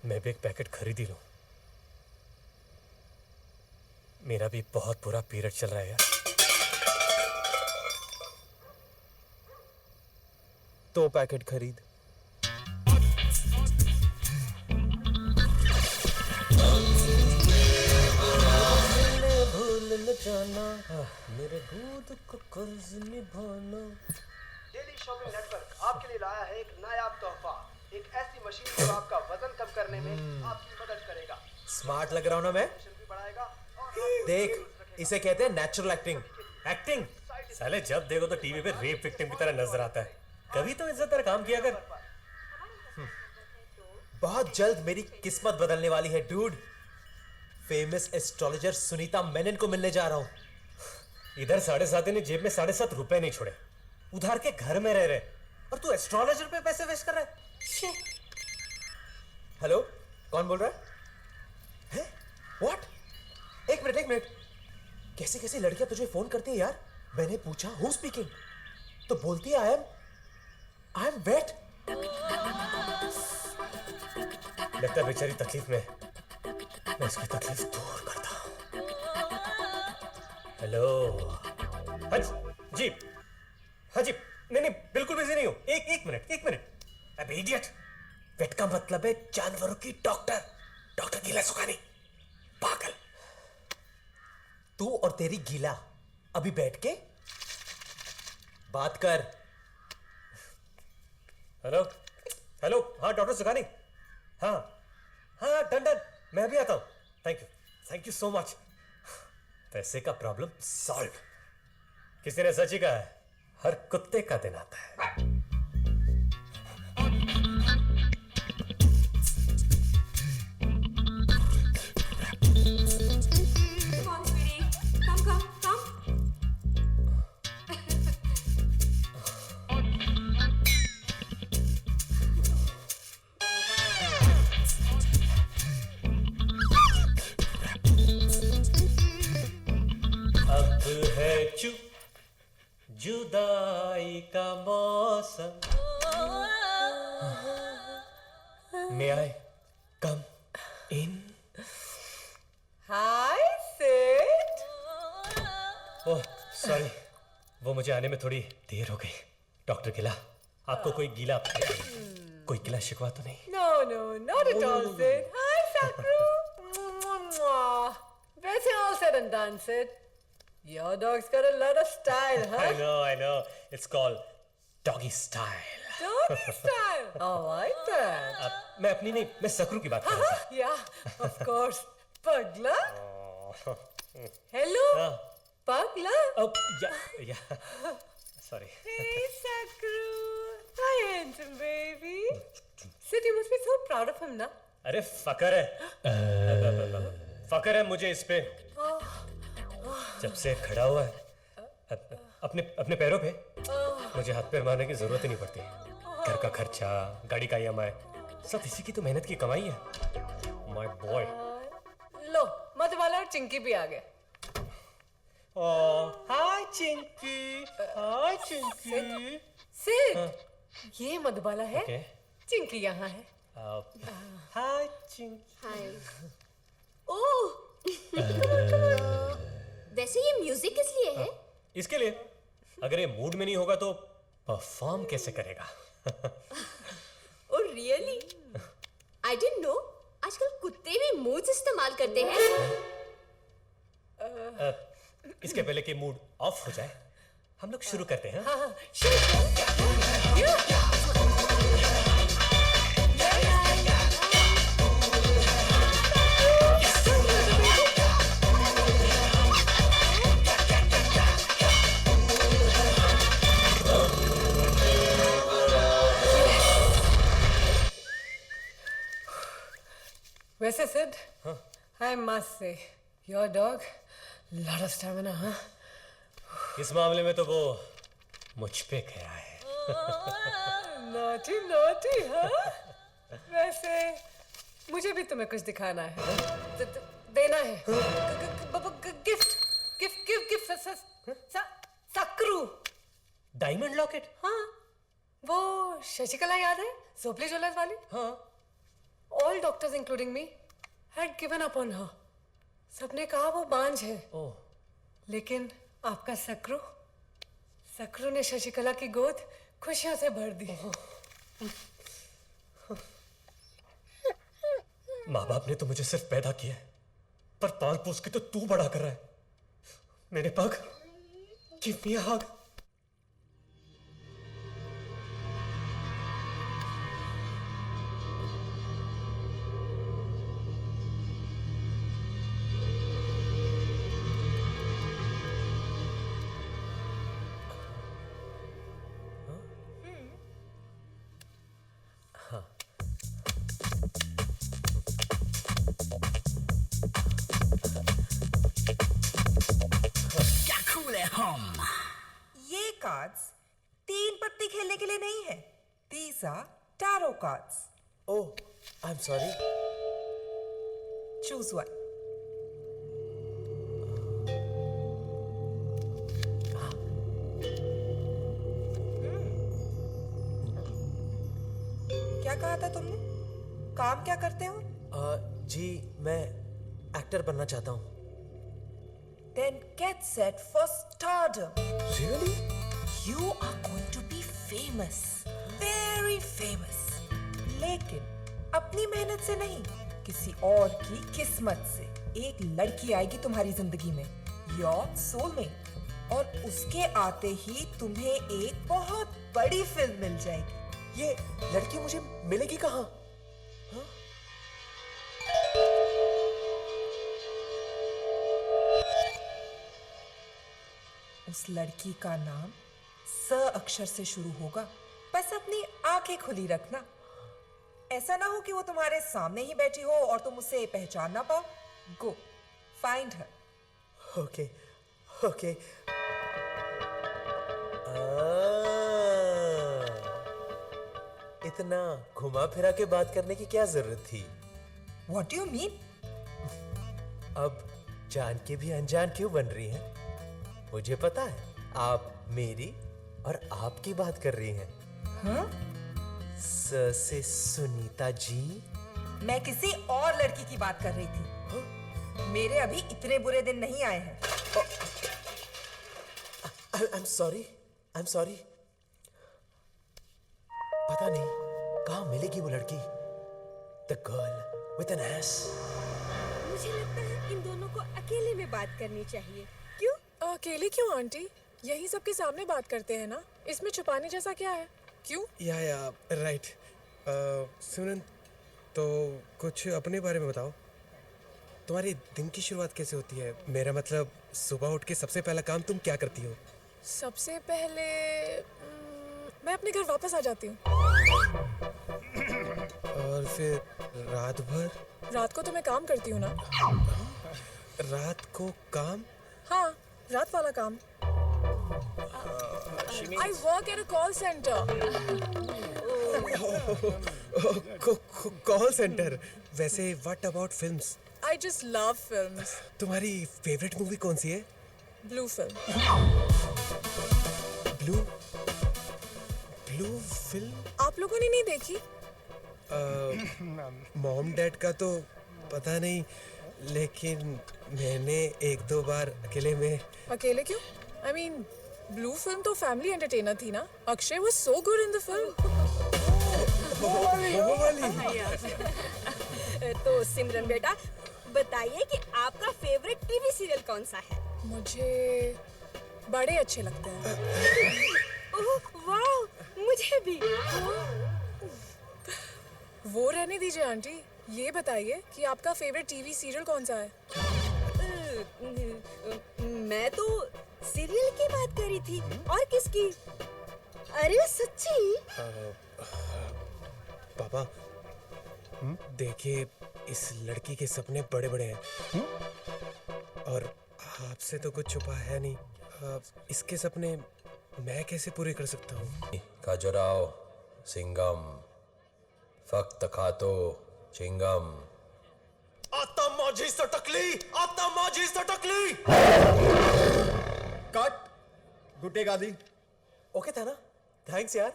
मैं भी एक पैकेट खरीद ही लूं। मेरा भी बहुत बुरा पीरियड चल रहा है यार। तो पैकेट खरीद। भूल न जाना मेरे दूध को कर्ज निभाना। डेली शॉपिंग नेटवर्क आपके लिए लाया है एक नायाब तोहफा, एक ऐसी मशीन जो आपका वजन कम करने में आपकी मदद करेगा। स्मार्ट लग रहा हूं ना मैं? भी बढ़ाएगा और देख, इसे कहते हैं नेचुरल एक्टिंग। एक्टिंग? साले जब देखो तो टीवी पे रेप विक्टिम की तरह नजर आता है। कभी तो इज्जतदार काम किया कर। बहुत जल्द मेरी किस्मत बदलने वाली है dude. Famous astrologer Sunita Menon को मिलने जा रहा हूं। इधर 7.5 ने जेब में 7.5 रुपए नहीं छोड़े, उधार के घर में रह रहे, और तू एस्ट्रोलॉजर पे पैसे वेस्ट कर रहा है। हेलो, कौन बोल रहा है? व्हाट? एक मिनट। कैसे कैसे लड़कियां तुझे फोन करती है यार? मैंने पूछा हु स्पीकिंग, तो बोलती है आई एम वेट। लगता है बेचारी तकलीफ में, मैं इसकी तकलीफ दूर करता हूं। हेलो। हाँ जी, नहीं बिल्कुल बिजी नहीं हूं। एक मिनट। अब इडियट, वेट का मतलब है जानवरों की डॉक्टर गीला सुखानी। पागल। तू और तेरी गीला अभी बैठ के बात कर। हेलो, हाँ डॉक्टर सुखानी। हाँ डन, मैं भी आता हूं। Thank you so much. पैसे का प्रॉब्लम सॉल्व। किसी ने सच ही कहा है, हर कुत्ते का दिन आता है। जुदाई का मौसम। May I come in? Hi Sid. Oh sorry, वो मुझे आने में थोड़ी देर हो गई। डॉक्टर गिला, आपको कोई गिला शिकवा तो नहीं? No, not at all, Sid. Hi, Sakru. Where's all said and done, Sid? Your dog's got a lot of style, huh? I know. It's called doggy style. Doggy style. I like that. मैं अपनी नहीं, मैं सकरू की बात कर रहा था। Yeah, of course. Pagla. Hello. Pagla. Oh, yeah. Sorry. Hey, Sakru. Hi, handsome baby. Sid, you must be so proud of him, na? अरे फकर है मुझे इस पे। जब से खड़ा हुआ है अपने पैरों पे, मुझे हाथ पैर मारने की जरूरत ही नहीं पड़ती। घर का खर्चा, गाड़ी का EMI, सब इसी की तो मेहनत की कमाई है। My boy. लो, मधुबाला और चिंकी भी आ गए। हाय चिंकी। सिड, ये मधुबाला है। Okay. चिंकी यहाँ है। हाय चिंकी। हाय। ओह, वैसे ये म्यूजिक किस लिए है? इसके लिए, अगर ये मूड में नहीं होगा तो परफॉर्म कैसे करेगा? Oh really? I didn't know. आजकल कुत्ते भी मूड्स इस्तेमाल करते हैं। इसके पहले कि मूड ऑफ हो जाए, हम लोग शुरू करते हैं। हाँ, वैसे Sid, I must say, your dog, lot of stamina, huh? इस मामले में तो वो मुझ पे गया है। Naughty, huh? वैसे मुझे भी तुम्हें कुछ दिखाना है, देना है। गिफ्ट, सकरू। Diamond locket? हाँ, वो शशिकला याद है, सोपली ज्वेलर्स वाली? हाँ। और all doctors, including me, had given up on her. सबने कहा वो बांझ है. ओह, लेकिन आपका सक्रू ने शशिकला की गोद खुशियों से भर दी. माँ बाप ने तो मुझे सिर्फ पैदा किया है, पर पाल पोस के तो तू बड़ा कर रहा है. मेरे पग, गिव मी अ हग. ये कार्ड्स 3 पत्ती खेलने के लिए नहीं है. These are tarot cards. Oh, I'm sorry. Choose one. क्या कहा था तुमने? काम क्या करते हो? जी मैं एक्टर बनना चाहता हूँ. Then get set for stardom. Really? You are going to be famous. Very famous. लेकिन अपनी मेहनत से नहीं, किसी और की किस्मत से. एक लड़की आएगी तुम्हारी जिंदगी में, Your soulmate. और उसके आते ही तुम्हें एक बहुत बड़ी फिल्म मिल जाएगी. ये लड़की मुझे मिलेगी कहाँ? उस लड़की का नाम स अक्षर से शुरू होगा. बस अपनी आंखें खुली रखना. ऐसा ना हो कि वो तुम्हारे सामने ही बैठी हो और तुम उसे पहचान ना पाओ. Go find her. Okay okay. इतना घुमा फिरा के बात करने की क्या जरूरत थी? What do you mean? अब जान के भी अनजान क्यों बन रही हैं? मुझे पता है आप मेरी और आपकी बात कर रही हैं. हाँ? स से सुनीता जी. मैं किसी और लड़की की बात कर रही थी. मेरे अभी इतने बुरे दिन नहीं आए हैं. I'm sorry. पता नहीं कहाँ मिलेगी वो लड़की. The girl with an ass. मुझे लगता है इन दोनों को अकेले में बात करनी चाहिए. क्यों? अकेले क्यों आंटी? यही सबके सामने बात करते हैं ना. इसमें छुपाने जैसा क्या है? क्यों? या राइट. सिमरन, तो कुछ अपने बारे में बताओ. तुम्हारी दिन की शुरुआत कैसे होती है? मेरा मतलब सुबह उठ के सबसे पहला काम तुम क्या करती हो? सबसे पहले मैं अपने घर वापस आ जाती हूँ. और फिर रात भर? रात को तो मैं काम करती हूँ ना. रात को काम? हाँ, रात वाला काम. I work at a call center. Call centre. वैसे what about films? I just love films. तुम्हारी फेवरेट मूवी कौन सी है? Blue film. Blue film? आप लोगों ने नहीं देखी? मॉम डैड का तो पता नहीं, लेकिन मैंने 1-2 बार अकेले में. अकेले क्यों? I mean, ब्लू फिल्म तो फैमिली एंटरटेनर थी ना. Akshay was so good in the film. वो वाली. तो सिमरन बेटा बताइए कि आपका फेवरेट टीवी सीरियल कौन सा है? मुझे बड़े अच्छे लगते हैं. ओह वाह, मुझे भी. वो रहने दीजिए आंटी. ये बताइए कि आपका फेवरेट टीवी सीरियल कौन सा है? मैं तो सीरियल की बात करी थी. और किसकी? अरे सच्ची? पापा, देखिए इस लड़की के सपने बड़े बड़े हैं. और आपसे तो कुछ छुपा है नहीं. इसके सपने मैं कैसे पूरे कर सकता हूँ? खजुराहो सिंगम फक्त खातो चिंगम. आता माझी सटकली. कट. गुड्डे गादी. ओके था ना? थैंक्स यार.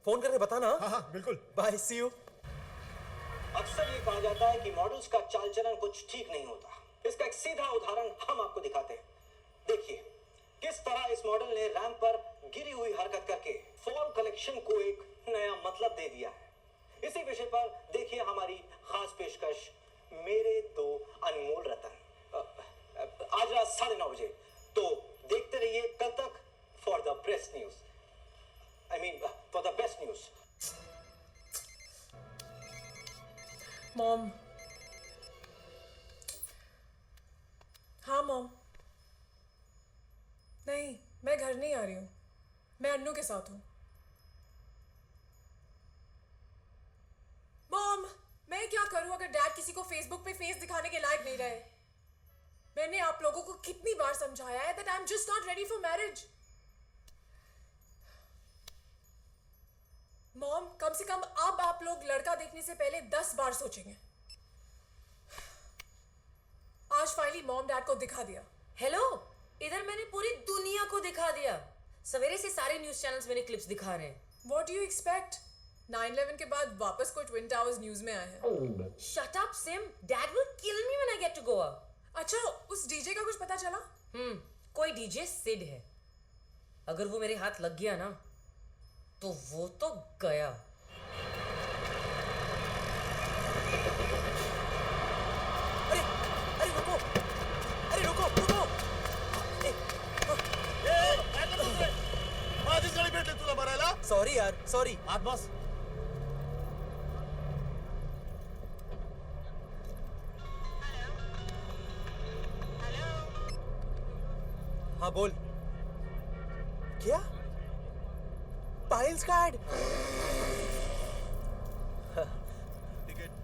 फोन करके बताना. हाँ बिल्कुल. Bye, see you. अक्सर ये कहा जाता है कि मॉडल्स का चाल चलन कुछ ठीक नहीं होता। इसका एक सीधा उदाहरण हम आपको दिखाते हैं। देखिए किस तरह इस मॉडल ने रैंप पर गिरी हुई हरकत करके फॉल कलेक्शन को एक नया मतलब दे दिया है। इसी विषय पर देखिए हमारी खास पेशकश, मेरे दो अनमोल रतन, आज रात 9:30 बजे। तो देखते रहिए कल तक for the best news, for the best news. Mom. हाँ मॉम। नहीं, मैं घर नहीं आ रही हूँ, मैं अन्नू के साथ हूँ। मॉम, मैं क्या करूँ अगर डैड किसी को फेसबुक पे फेस दिखाने के लायक नहीं रहे? मैंने आप लोगों को कितनी बार समझाया है that I'm just not ready for marriage. Mom, कम से कम अब आप लोग लड़का देखने से पहले 10 बार सोचेंगे। आज फाइनली मॉम डैड को दिखा दिया। हेलो, इधर मैंने पूरी दुनिया को दिखा दिया। सवेरे से सारे न्यूज चैनल्स मैंने क्लिप्स दिखा रहे हैं। What do you expect? 9/11 के बाद वापस कोई ट्विन टावर्स न्यूज में आए हैं। Shut up, Sim. Dad will kill me when I get to Goa. अच्छा, उस डीजे का कुछ पता चला? कोई डीजे सिड है। अगर वो मेरे हाथ लग गया ना, तो वो तो गया। अरे रुको, अरे रुको रुको। तुला भरायला सॉरी यार, सॉरी। आत बस। हाँ बोल। क्या? पायल्स का ऐड?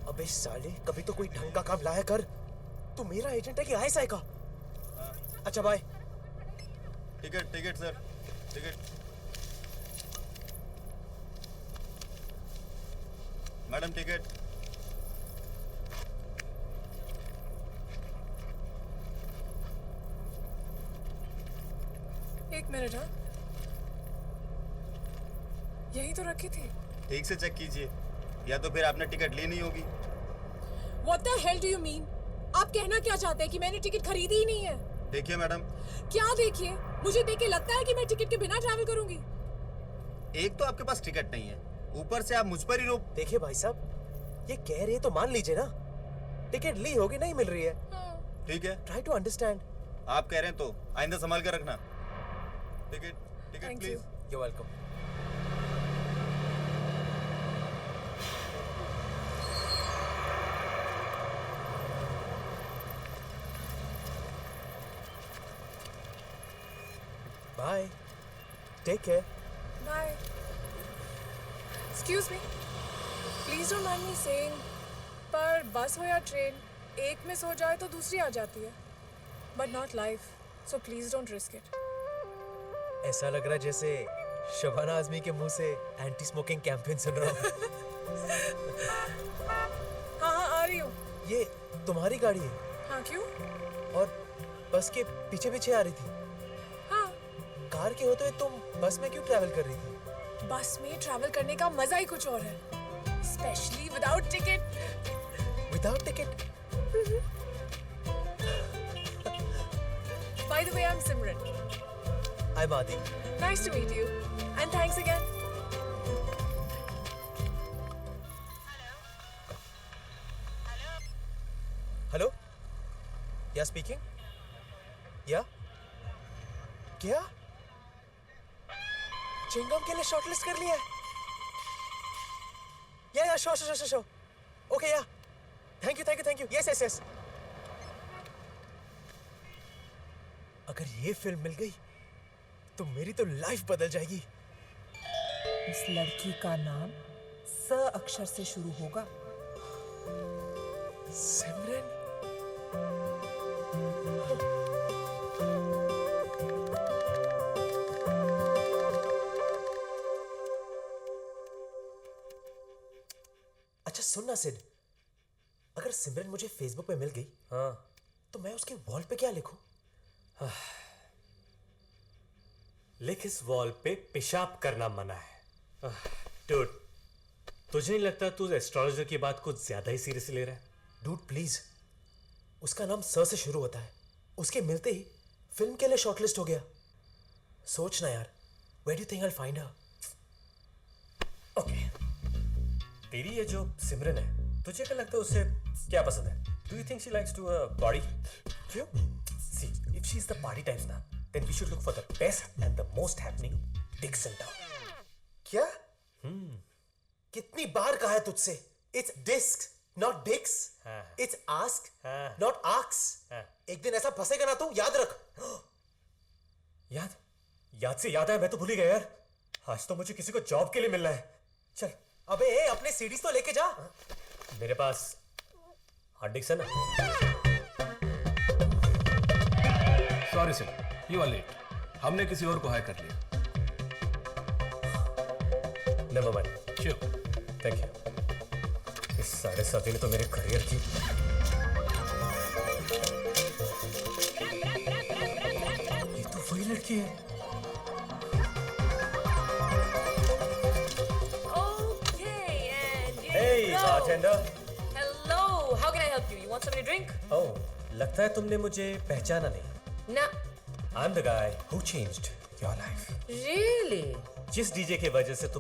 अबे साले, कभी तो कोई ढंग का काम लाया कर। तू मेरा एजेंट है कि आईएसआई का? अच्छा bye. Ticket ticket sir, ticket. Madam ticket. एक मिनट। हाँ, यही तो रखी थी। ठीक से चेक कीजिए, या तो फिर आपने टिकट ली नहीं होगी। What the hell do you mean? आप कहना क्या चाहते हैं कि मैंने टिकट खरीदी ही नहीं है? देखिए मैडम। क्या देखिए? मुझे देख के लगता है कि मैं टिकट के बिना ट्रैवल करूंगी। एक तो आपके पास टिकट नहीं है, ऊपर से आप मुझ पर ही रोक। देखिए भाई साहब, ये कह रही है तो मान लीजिए ना। टिकट ली होगी, नहीं मिल रही है। ठीक है, ट्राई टू अंडरस्टैंड। आप कह रहे हैं तो आइंदा संभाल कर रखना। Ticket ticket Thank please. You welcome. Bye, take care. Bye. Excuse me. Please don't mind me saying, पर बस हो या ट्रेन, एक मिस हो जाए तो दूसरी आ जाती है। But not life. So please don't risk it. ऐसा लग रहा है जैसे शबाना आजमी के मुंह से एंटी स्मोकिंग कैंपेन सुन रहा हूँ। हाँ, आ रही हूँ। ये तुम्हारी गाड़ी है? हाँ, क्यों? और बस के पीछे पीछे आ रही थी? हाँ। कार के होते हुए तुम बस में क्यों ट्रैवल कर रही थी? बस में ट्रैवल करने का मजा ही कुछ और है, specially without ticket. Without ticket? By the way, I'm Simran. I'm Adi. Nice to meet you. And thanks again. Hello? या स्पीकिंग? या? क्या? चिंगम के लिए शॉर्टलिस्ट कर लिया है? या शो। ओके या। Thank you. यस। अगर ये फिल्म मिल गई तो मेरी तो लाइफ बदल जाएगी। इस लड़की का नाम स अक्षर से शुरू होगा। सिमरन। अच्छा सुन ना सिड, अगर सिमरन मुझे फेसबुक पे मिल गई, हाँ, तो मैं उसके वॉल पे क्या लिखूं? लिख इस वॉल पे पेशाब करना मना है। डूड, तुझे नहीं लगता तू एस्ट्रोलॉजर की बात कुछ ज्यादा ही सीरियसली ले रहा है? डूड प्लीज, उसका नाम स से शुरू होता है, उसके मिलते ही फिल्म के लिए शॉर्टलिस्ट हो गया। सोच ना यार, where do think I will find her? Okay, तेरी ये जो सिमरन है, तुझे क्या लगता है उसे क्या पसंद है? Do you think she likes to body? क्यों? See, if she is the party types ना, then we should look for the best and the most happening dicks in town. क्या? कितनी बार कहा है तुझसे? It's disc not dicks, it's ask not aks. एक दिन ऐसा फंसेगा ना तू, याद रख। याद से याद आया, मैं तो भूल ही गया यार। आज तो मुझे किसी को जॉब के लिए मिलना है। चल। अबे अपने सीडीज तो लेके जा। मेरे पास हार्ड डिस्क है ना। Sorry sir, you are late. हमने किसी और को हायर कर लिया। Never mind. Sure. Thank you. इस साढ़े साथी ने तो मेरे करियर की। ये तो वही लड़की है। Okay, and here Hey, you go. bartender. Hello, how can I help you? You want something to drink? Oh, लगता है तुमने मुझे पहचाना नहीं। No. I'm the guy who changed your life. Really? जिस डीजे की वजह से तुम